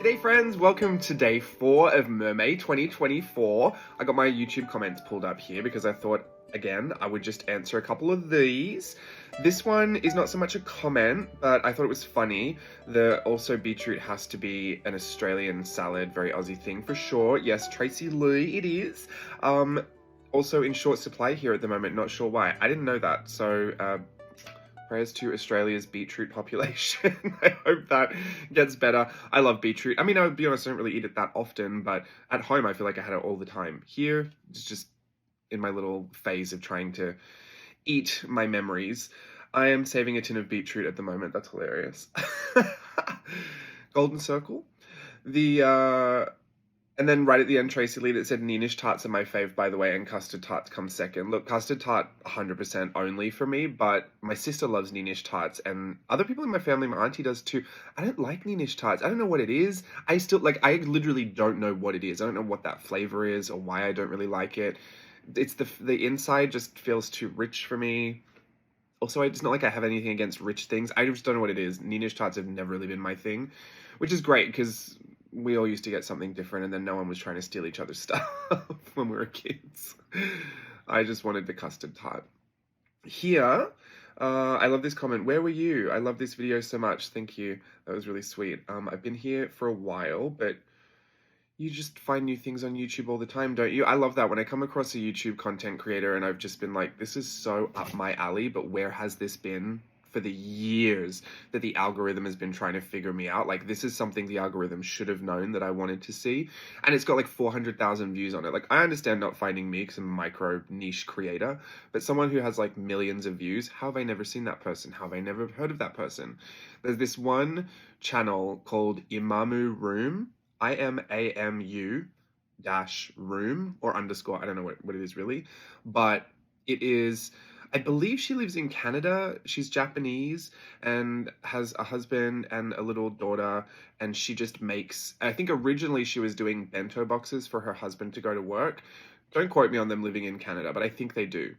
G'day friends, welcome to day 4 of Mermay 2024. I got my YouTube comments pulled up here because I thought, again, I would just answer a couple of these. This one is not so much a comment, but I thought it was funny. Also beetroot has to be an Australian salad, very Aussie thing for sure. Yes, Tracy Lee, it is. Also in short supply here at the moment, not sure why. I didn't know that, so prayers to Australia's beetroot population. I hope that gets better. I love beetroot. I mean, I'll be honest, I don't really eat it that often, but at home I feel like I had it all the time. Here, it's just in my little phase of trying to eat my memories. I am saving a tin of beetroot at the moment. That's hilarious. Golden circle. And then right at the end, Tracy Lee, that said Neenish tarts are my fave, by the way, and custard tarts come second. Look, custard tart 100% only for me, but my sister loves Neenish tarts, and other people in my family, my auntie does too. I don't like Neenish tarts. I don't know what it is. I literally don't know what it is. I don't know what that flavor is or why I don't really like it. It's the inside just feels too rich for me. Also, it's not like I have anything against rich things. I just don't know what it is. Neenish tarts have never really been my thing, which is great because we all used to get something different and then no one was trying to steal each other's stuff when we were kids. I just wanted the custard tart. Here, I love this comment. Where were you? I love this video so much. Thank you. That was really sweet. I've been here for a while, but you just find new things on YouTube all the time, don't you? I love that when I come across a YouTube content creator and I've just been like, this is so up my alley, but where has this been for the years that the algorithm has been trying to figure me out? Like, this is something the algorithm should have known that I wanted to see. And it's got like 400,000 views on it. Like, I understand not finding me because I'm a micro niche creator, but someone who has like millions of views, how have I never seen that person? How have I never heard of that person? There's this one channel called Imamu Room, IMAMU dash room or underscore. I don't know what it is really, but it is, I believe she lives in Canada. She's Japanese and has a husband and a little daughter, and she just makes, I think originally she was doing bento boxes for her husband to go to work. Don't quote me on them living in Canada, but I think they do.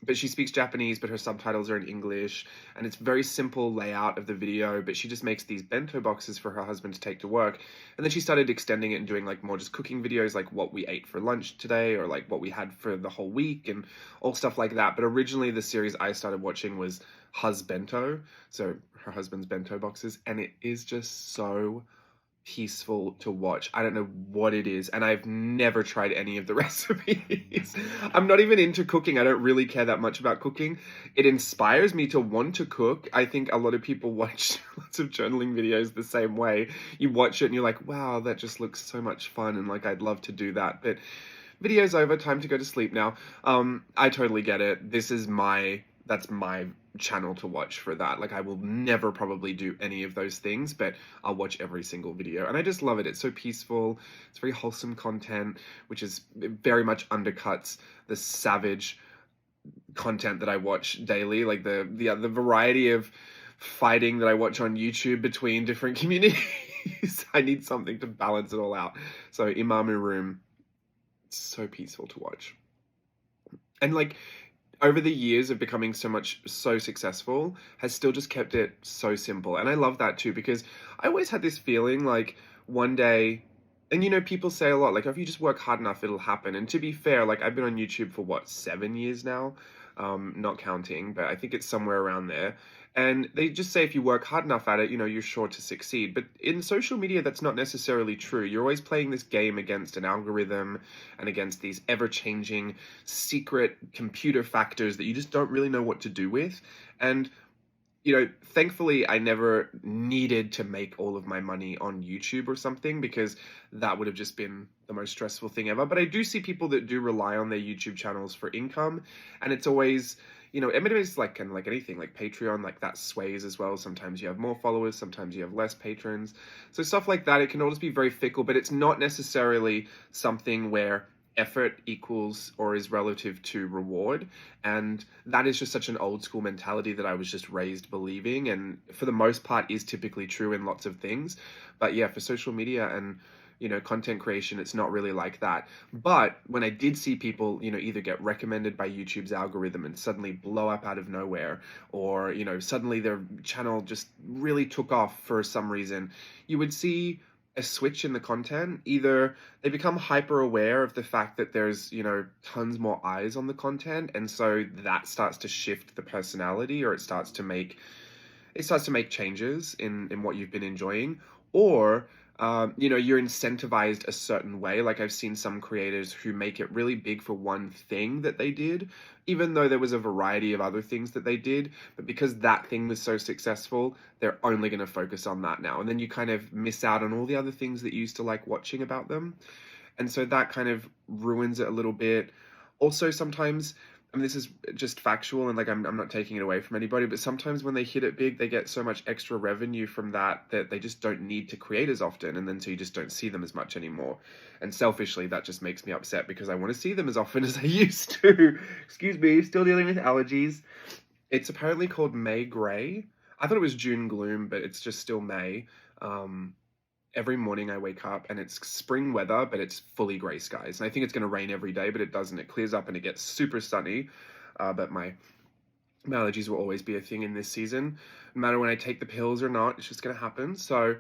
But she speaks Japanese, but her subtitles are in English, and it's very simple layout of the video, but she just makes these bento boxes for her husband to take to work. And then she started extending it and doing like more just cooking videos, like what we ate for lunch today, or like what we had for the whole week, and all stuff like that. But originally the series I started watching was Husbento, so her husband's bento boxes, and it is just so peaceful to watch. I don't know what it is, and I've never tried any of the recipes. I'm not even into cooking. I don't really care that much about cooking. It inspires me to want to cook. I think a lot of people watch lots of journaling videos the same way. You watch it and you're like, wow, that just looks so much fun, and like I'd love to do that. But video's over, time to go to sleep now. I totally get it. That's my channel to watch for that. Like, I will never probably do any of those things, but I'll watch every single video, and I just love it. It's so peaceful. It's very wholesome content, which is very much undercuts the savage content that I watch daily, like the variety of fighting that I watch on YouTube between different communities. I need something to balance it all out. So Imamu Room, it's so peaceful to watch. And like, over the years of becoming so successful, has still just kept it so simple. And I love that too, because I always had this feeling like one day, and you know, people say a lot, like, if you just work hard enough, it'll happen. And to be fair, like, I've been on YouTube for what, 7 years now? Not counting, but I think it's somewhere around there. And they just say if you work hard enough at it, you know, you're sure to succeed. But in social media, that's not necessarily true. You're always playing this game against an algorithm and against these ever-changing secret computer factors that you just don't really know what to do with. And you know, thankfully, I never needed to make all of my money on YouTube or something, because that would have just been the most stressful thing ever. But I do see people that do rely on their YouTube channels for income, and it's always, you know, I mean, it's like kind of like anything, like Patreon, like that sways as well. Sometimes you have more followers, sometimes you have less patrons. So stuff like that, it can all just be very fickle, but it's not necessarily something where effort equals or is relative to reward. And that is just such an old school mentality that I was just raised believing, and for the most part is typically true in lots of things. But yeah, for social media and content creation, it's not really like that. But when I did see people, either get recommended by YouTube's algorithm and suddenly blow up out of nowhere, or, suddenly their channel just really took off for some reason, you would see a switch in the content. Either they become hyper aware of the fact that there's, tons more eyes on the content, and so that starts to shift the personality, or it starts to make changes in what you've been enjoying, or you're incentivized a certain way. Like, I've seen some creators who make it really big for one thing that they did, even though there was a variety of other things that they did, but because that thing was so successful, they're only going to focus on that now, and then you kind of miss out on all the other things that you used to like watching about them. And so that kind of ruins it a little bit. Also, sometimes, I mean, this is just factual, and like I'm not taking it away from anybody, but sometimes when they hit it big, they get so much extra revenue from that they just don't need to create as often, and then so you just don't see them as much anymore. And selfishly, that just makes me upset because I want to see them as often as I used to. Excuse me, still dealing with allergies. It's apparently called May Gray. I thought it was June Gloom, but it's just still May. Every morning I wake up and it's spring weather, but it's fully gray skies. And I think it's going to rain every day, but it doesn't. It clears up and it gets super sunny. But my allergies will always be a thing in this season. No matter when I take the pills or not, it's just going to happen. So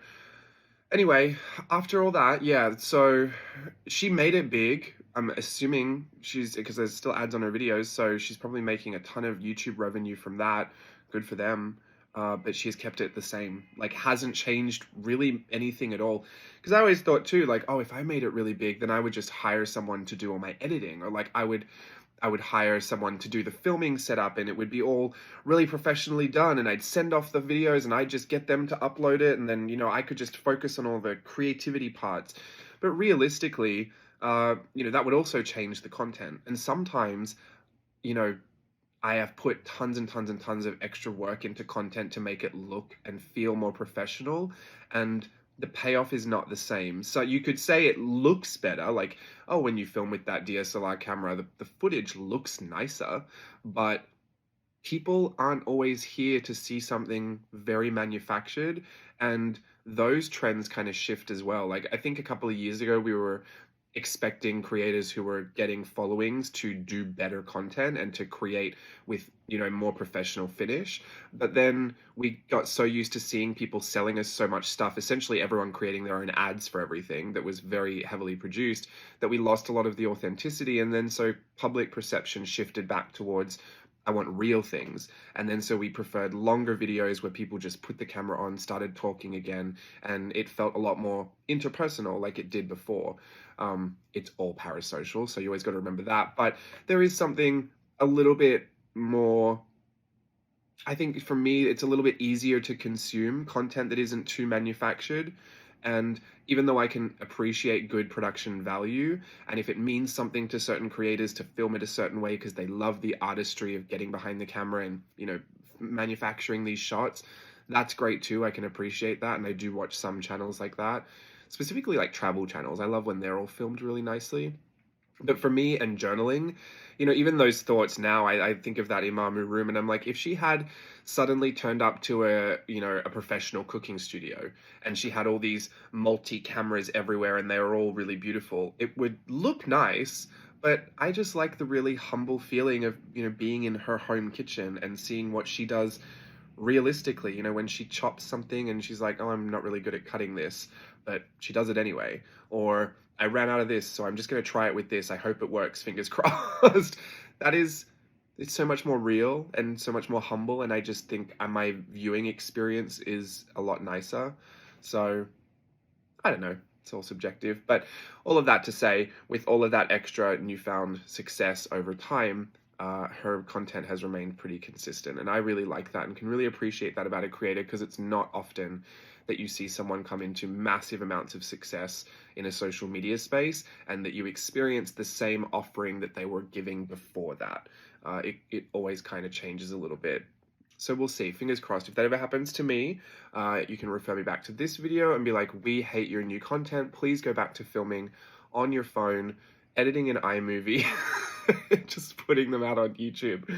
anyway, after all that, yeah, so she made it big. I'm assuming because there's still ads on her videos, so she's probably making a ton of YouTube revenue from that. Good for them. But she's kept it the same, like hasn't changed really anything at all. Because I always thought too, like, oh, if I made it really big, then I would just hire someone to do all my editing, or like I would hire someone to do the filming setup, and it would be all really professionally done, and I'd send off the videos and I'd just get them to upload it, and then I could just focus on all the creativity parts. But realistically, that would also change the content. And sometimes, I have put tons and tons and tons of extra work into content to make it look and feel more professional, and the payoff is not the same. So you could say it looks better, like, oh, when you film with that DSLR camera, the footage looks nicer, but people aren't always here to see something very manufactured, and those trends kind of shift as well. Like, I think a couple of years ago, we were expecting creators who were getting followings to do better content and to create with more professional finish. But then we got so used to seeing people selling us so much stuff, essentially everyone creating their own ads for everything that was very heavily produced, that we lost a lot of the authenticity. And then so public perception shifted back towards, I want real things. And then so we preferred longer videos where people just put the camera on, started talking again, and it felt a lot more interpersonal like it did before. It's all parasocial, so you always got to remember that. But there is something a little bit more, I think for me, it's a little bit easier to consume content that isn't too manufactured. And even though I can appreciate good production value, and if it means something to certain creators to film it a certain way because they love the artistry of getting behind the camera and, manufacturing these shots, that's great too. I can appreciate that. And I do watch some channels like that, specifically like travel channels. I love when they're all filmed really nicely. But for me and journaling, even those thoughts now, I think of that Imamu room, and I'm like, if she had suddenly turned up to a professional cooking studio, and she had all these multi-cameras everywhere and they were all really beautiful, it would look nice. But I just like the really humble feeling of, being in her home kitchen and seeing what she does realistically, when she chops something and she's like, oh, I'm not really good at cutting this, but she does it anyway. Or I ran out of this, so I'm just going to try it with this. I hope it works, fingers crossed. It's so much more real and so much more humble. And I just think my viewing experience is a lot nicer. So I don't know. It's all subjective. But all of that to say, with all of that extra newfound success over time, her content has remained pretty consistent. And I really like that and can really appreciate that about a creator, because it's not often that you see someone come into massive amounts of success in a social media space and that you experience the same offering that they were giving before that. It always kind of changes a little bit. So we'll see. Fingers crossed. If that ever happens to me, you can refer me back to this video and be like, we hate your new content. Please go back to filming on your phone, editing an iMovie, just putting them out on YouTube.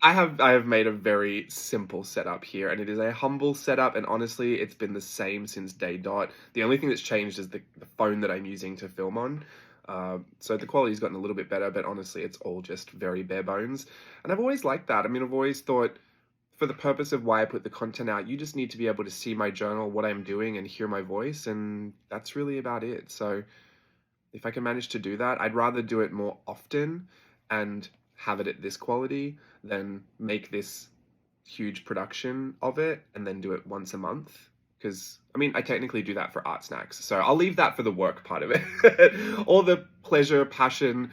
I have made a very simple setup here, and it is a humble setup, and honestly, it's been the same since day dot. The only thing that's changed is the phone that I'm using to film on. So the quality's gotten a little bit better, but honestly, it's all just very bare bones. And I've always liked that. I mean, I've always thought, for the purpose of why I put the content out, you just need to be able to see my journal, what I'm doing, and hear my voice, and that's really about it. So if I can manage to do that, I'd rather do it more often and have it at this quality than make this huge production of it and then do it once a month. Because, I mean, I technically do that for art snacks. So I'll leave that for the work part of it. All the pleasure, passion,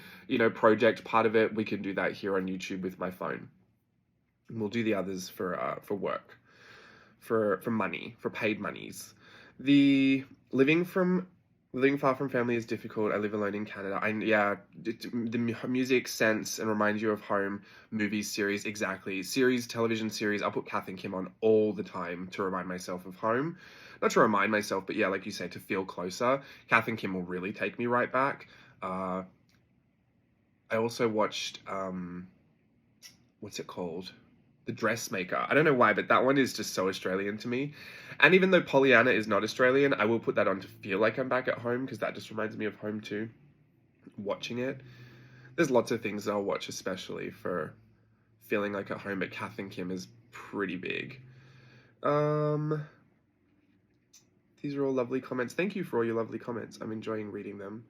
project part of it, we can do that here on YouTube with my phone. And we'll do the others for work, for money, for paid monies. The living far from family is difficult. I live alone in Canada. The music sense and reminds you of home. Movies, series, exactly. Television series. I'll put Kath and Kim on all the time to remind myself of home. Not to remind myself, but yeah, like you say, to feel closer. Kath and Kim will really take me right back. I also watched, what's it called? The Dressmaker. I don't know why, but that one is just so Australian to me. And even though Pollyanna is not Australian, I will put that on to feel like I'm back at home, because that just reminds me of home too, watching it. There's lots of things that I'll watch, especially for feeling like at home, but Kath and Kim is pretty big. These are all lovely comments. Thank you for all your lovely comments. I'm enjoying reading them.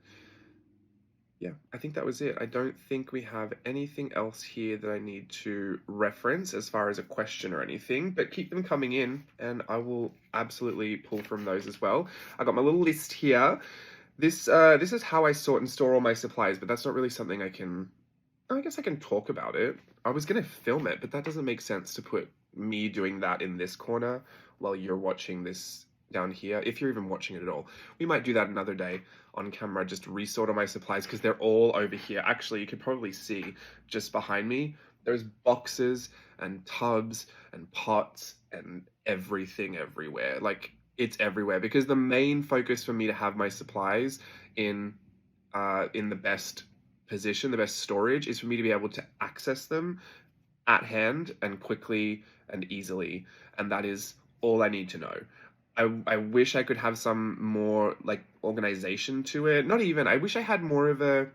Yeah, I think that was it. I don't think we have anything else here that I need to reference as far as a question or anything, but keep them coming in and I will absolutely pull from those as well. I got my little list here. This is how I sort and store all my supplies, but that's not really something I guess I can talk about it. I was going to film it, but that doesn't make sense to put me doing that in this corner while you're watching this down here, if you're even watching it at all. We might do that another day on camera, just resort all my supplies, because they're all over here. Actually, you could probably see just behind me, there's boxes and tubs and pots and everything everywhere. Like, it's everywhere, because the main focus for me to have my supplies in the best position, the best storage, is for me to be able to access them at hand and quickly and easily. And that is all I need to know. I wish I could have some more like organization to it. Not even, I wish I had more of a,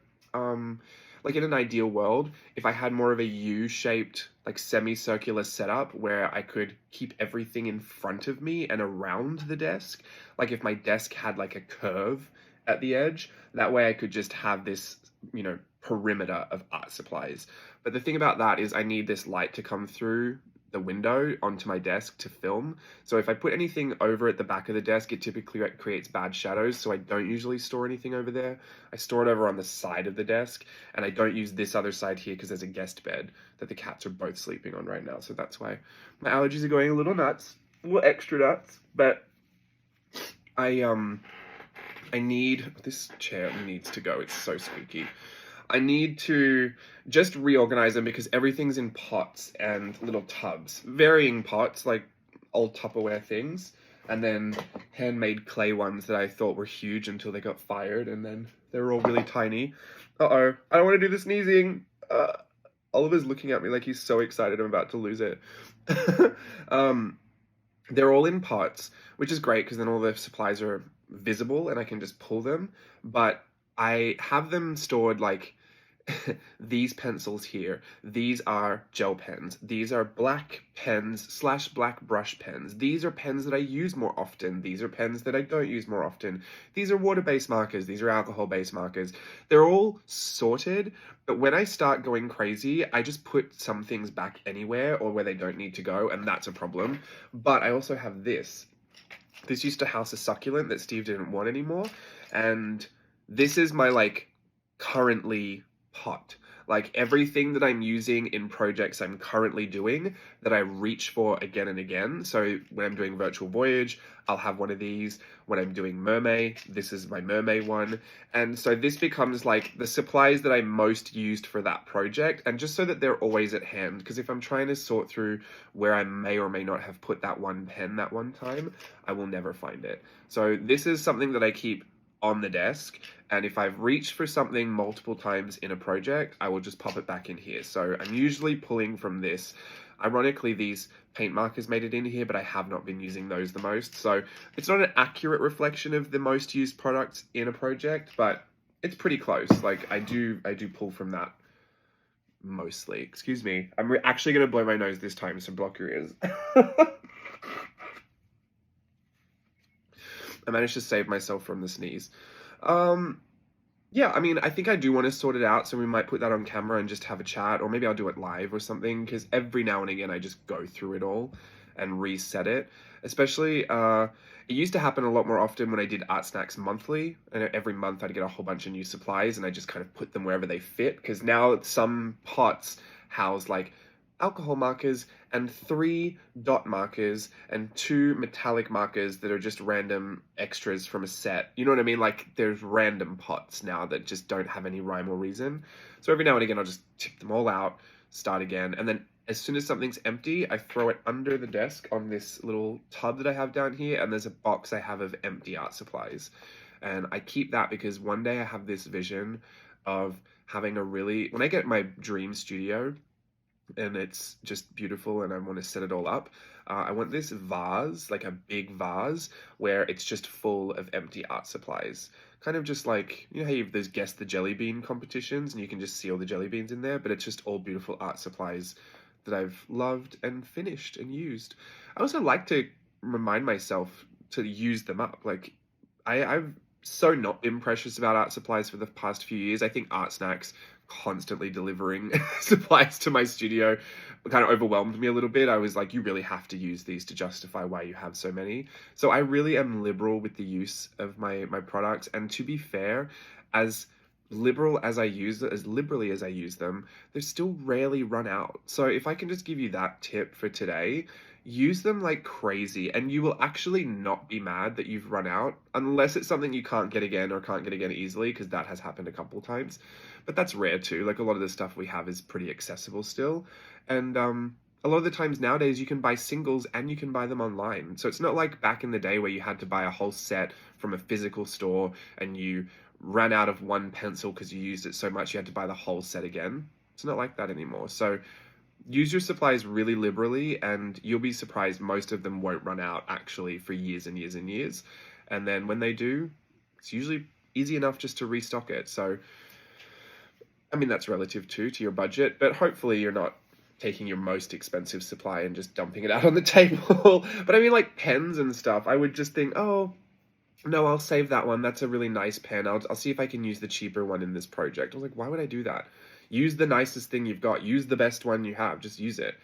like in an ideal world, if I had more of a U-shaped, like semicircular setup where I could keep everything in front of me and around the desk. Like if my desk had like a curve at the edge, that way I could just have this, perimeter of art supplies. But the thing about that is I need this light to come through the window onto my desk to film. So if I put anything over at the back of the desk, it typically creates bad shadows. So I don't usually store anything over there. I store it over on the side of the desk, and I don't use this other side here because there's a guest bed that the cats are both sleeping on right now. So that's why my allergies are going a little nuts, a little extra nuts. But this chair needs to go. It's so squeaky. I need to just reorganize them because everything's in pots and little tubs. Varying pots, like old Tupperware things, and then handmade clay ones that I thought were huge until they got fired, and then they were all really tiny. Uh-oh, I don't want to do the sneezing. Oliver's looking at me like he's so excited I'm about to lose it. They're all in pots, which is great because then all the supplies are visible and I can just pull them. But I have them stored like these pencils here. These are gel pens. These are black pens / black brush pens. These are pens that I use more often. These are pens that I don't use more often. These are water-based markers. These are alcohol-based markers. They're all sorted, but when I start going crazy, I just put some things back anywhere or where they don't need to go, and that's a problem. But I also have this. This used to house a succulent that Steve didn't want anymore, and this is my, like, currently pot. Like, everything that I'm using in projects I'm currently doing that I reach for again and again. So when I'm doing Virtual Voyage, I'll have one of these. When I'm doing Mermay, this is my Mermay one. And so this becomes like the supplies that I most used for that project, and just so that they're always at hand. Because if I'm trying to sort through where I may or may not have put that one pen that one time, I will never find it. So this is something that I keep on the desk, and if I've reached for something multiple times in a project, I will just pop it back in here. So I'm usually pulling from this. Ironically, these paint markers made it in here, but I have not been using those the most. So it's not an accurate reflection of the most used products in a project, but it's pretty close. Like I do pull from that mostly. Excuse me. I'm actually going to blow my nose this time, so block your ears. I managed to save myself from the sneeze. Yeah, I mean, I think I do want to sort it out, so we might put that on camera and just have a chat, or maybe I'll do it live or something, because every now and again I just go through it all and reset it. Especially, it used to happen a lot more often when I did Art Snacks monthly, and every month I'd get a whole bunch of new supplies, and I just kind of put them wherever they fit, because now some pots house like alcohol markers and 3 dot markers and 2 metallic markers that are just random extras from a set. You know what I mean? Like there's random pots now that just don't have any rhyme or reason. So every now and again I'll just tip them all out, start again, and then as soon as something's empty, I throw it under the desk on this little tub that I have down here, and there's a box I have of empty art supplies. And I keep that because one day I have this vision of having when I get my dream studio, and it's just beautiful and I want to set it all up. I want this vase, like a big vase, where it's just full of empty art supplies. Kind of just like, you know how you have those Guess the Jelly Bean competitions and you can just see all the jelly beans in there, but it's just all beautiful art supplies that I've loved and finished and used. I also like to remind myself to use them up. Like, I've so not been precious about art supplies for the past few years. I think Art Snacks constantly delivering supplies to my studio kind of overwhelmed me a little bit. I was like, you really have to use these to justify why you have so many. So I really am liberal with the use of my products, and to be fair, as liberally as I use them, they still rarely run out. So if I can just give you that tip for today, use them like crazy, and you will actually not be mad that you've run out, unless it's something you can't get again or can't get again easily, because that has happened a couple times. But that's rare too. Like a lot of the stuff we have is pretty accessible still. And a lot of the times nowadays you can buy singles and you can buy them online. So it's not like back in the day where you had to buy a whole set from a physical store and you ran out of one pencil because you used it so much you had to buy the whole set again. It's not like that anymore. So use your supplies really liberally, and you'll be surprised most of them won't run out actually for years and years and years. And then when they do, it's usually easy enough just to restock it. So I mean, that's relative too to your budget, but hopefully you're not taking your most expensive supply and just dumping it out on the table. But I mean, like pens and stuff, I would just think, oh, no, I'll save that one. That's a really nice pen. I'll see if I can use the cheaper one in this project. I was like, why would I do that? Use the nicest thing you've got. Use the best one you have. Just use it.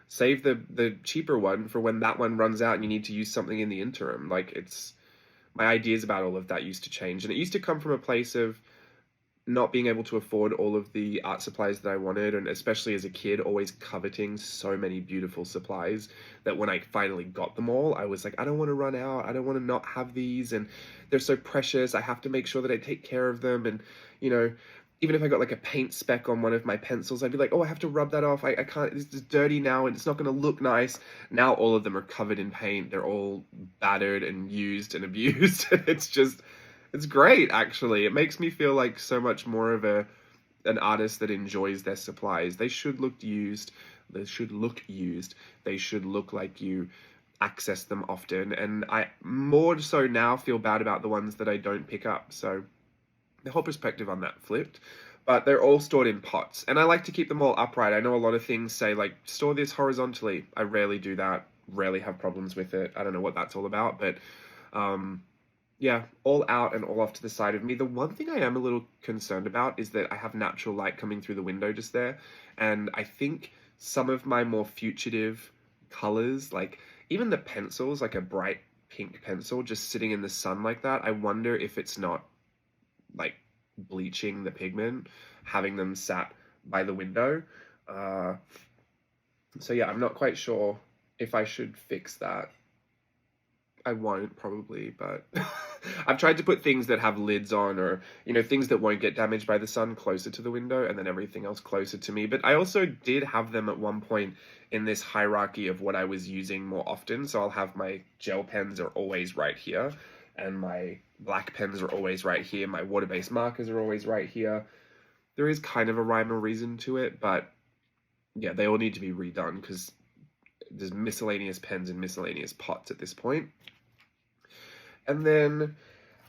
Save the cheaper one for when that one runs out and you need to use something in the interim. Like, it's... My ideas about all of that used to change. And it used to come from a place of not being able to afford all of the art supplies that I wanted, and especially as a kid, always coveting so many beautiful supplies that when I finally got them all, I was like, I don't want to run out, I don't want to not have these, and they're so precious, I have to make sure that I take care of them. And, you know, even if I got like a paint speck on one of my pencils, I'd be like, oh, I have to rub that off, I can't, it's dirty now and it's not going to look nice. Now all of them are covered in paint, they're all battered and used and abused. It's great, actually. It makes me feel like so much more of an artist that enjoys their supplies. They should look used. They should look used. They should look like you access them often. And I more so now feel bad about the ones that I don't pick up. So the whole perspective on that flipped. But they're all stored in pots. And I like to keep them all upright. I know a lot of things say, like, store this horizontally. I rarely do that. Rarely have problems with it. I don't know what that's all about. But yeah, all out and all off to the side of me. The one thing I am a little concerned about is that I have natural light coming through the window just there. And I think some of my more fugitive colors, like even the pencils, like a bright pink pencil just sitting in the sun like that, I wonder if it's not like bleaching the pigment, having them sat by the window. So yeah, I'm not quite sure if I should fix that. I won't probably, but I've tried to put things that have lids on, or, you know, things that won't get damaged by the sun closer to the window, and then everything else closer to me. But I also did have them at one point in this hierarchy of what I was using more often. So I'll have my gel pens are always right here, and my black pens are always right here. My water-based markers are always right here. There is kind of a rhyme or reason to it, but yeah, they all need to be redone because there's miscellaneous pens and miscellaneous pots at this point. And then,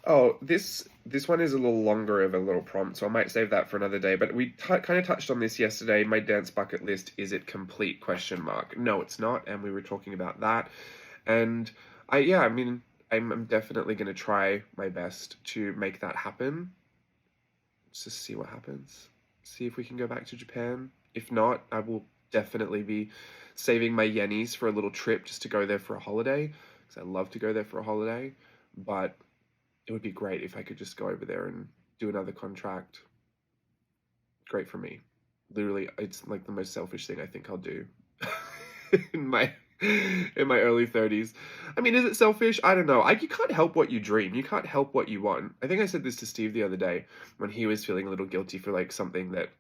oh, this one is a little longer of a little prompt, so I might save that for another day. But we kind of touched on this yesterday. My dance bucket list, is it complete? Question mark. No, it's not, and we were talking about that. And I mean, I'm definitely going to try my best to make that happen. Let's just see what happens. See if we can go back to Japan. If not, I will definitely be saving my yennies for a little trip just to go there for a holiday, because I love to go there for a holiday. But it would be great if I could just go over there and do another contract. Great for me. Literally, it's like the most selfish thing I think I'll do in my early 30s. I mean, is it selfish? I don't know. You can't help what you dream. You can't help what you want. I think I said this to Steve the other day when he was feeling a little guilty for like something that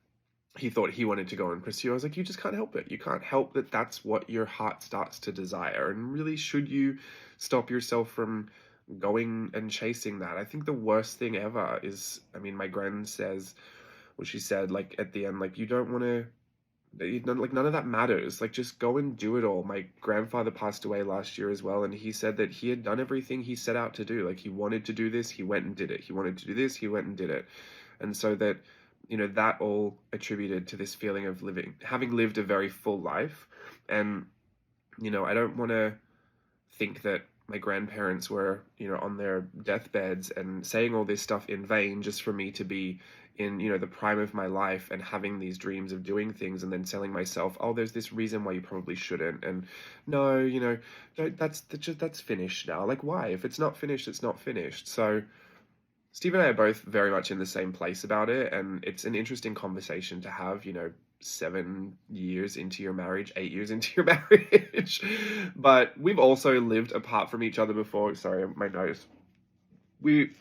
he thought he wanted to go and pursue. I was like, you just can't help it. You can't help that that's what your heart starts to desire. And really, should you stop yourself from going and chasing that? I think the worst thing ever is, I mean, my gran says, well, she said, like, at the end, like, you don't want to, like, none of that matters. Like, just go and do it all. My grandfather passed away last year as well, and he said that he had done everything he set out to do. Like, he wanted to do this, he went and did it. He wanted to do this, he went and did it. And so that, you know, that all attributed to this feeling of having lived a very full life. And, you know, I don't want to think that my grandparents were, you know, on their deathbeds and saying all this stuff in vain just for me to be in, you know, the prime of my life and having these dreams of doing things and then telling myself, oh, there's this reason why you probably shouldn't. And no, you know, that's finished now. Like, why? If it's not finished, it's not finished. So Steve and I are both very much in the same place about it, and it's an interesting conversation to have, you know, 7 years into your marriage, 8 years into your marriage. But we've also lived apart from each other before. Sorry, my nose. We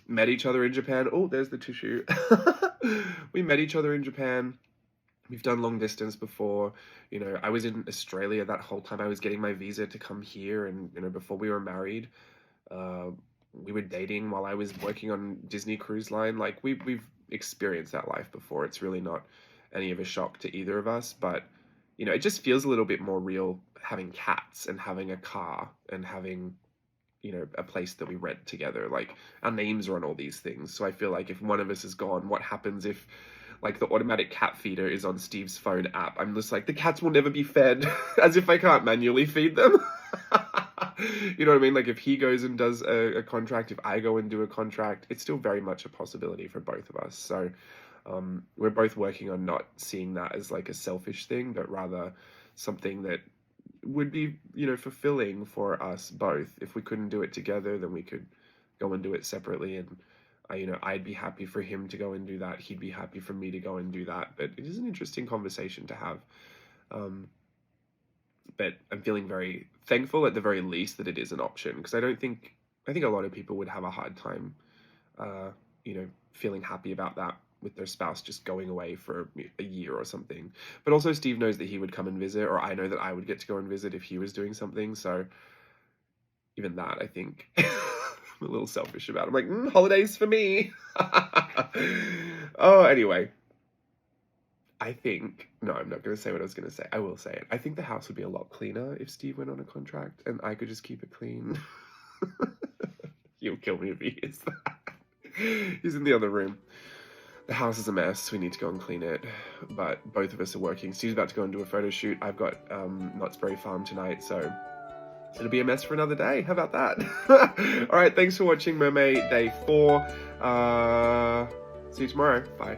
met each other in Japan. Oh, there's the tissue. We met each other in Japan. We've done long distance before. You know, I was in Australia that whole time I was getting my visa to come here, and, you know, before we were married. We were dating while I was working on Disney Cruise Line. Like, we've experienced that life before. It's really not any of a shock to either of us, but, you know, it just feels a little bit more real having cats and having a car and having, you know, a place that we rent together. Like, our names are on all these things. So I feel like if one of us is gone, what happens if, like, the automatic cat feeder is on Steve's phone app? I'm just like, the cats will never be fed, as if I can't manually feed them. You know what I mean? Like, if he goes and does a contract, if I go and do a contract, it's still very much a possibility for both of us. So we're both working on not seeing that as like a selfish thing, but rather something that would be, you know, fulfilling for us both. If we couldn't do it together, then we could go and do it separately. And you know, I'd be happy for him to go and do that. He'd be happy for me to go and do that. But it is an interesting conversation to have. But I'm feeling very thankful at the very least that it is an option, because I think a lot of people would have a hard time, you know, feeling happy about that with their spouse just going away for a year or something. But also Steve knows that he would come and visit, or I know that I would get to go and visit if he was doing something. So even that, I think I'm a little selfish about. I'm like, holidays for me. Oh, anyway. I think, no, I'm not going to say what I was going to say. I will say it. I think the house would be a lot cleaner if Steve went on a contract and I could just keep it clean. He'll kill me if he hears that. He's in the other room. The house is a mess. We need to go and clean it. But both of us are working. Steve's about to go and do a photo shoot. I've got Knott's Berry Farm tonight, so it'll be a mess for another day. How about that? All right, thanks for watching Mermay Day 4. See you tomorrow. Bye.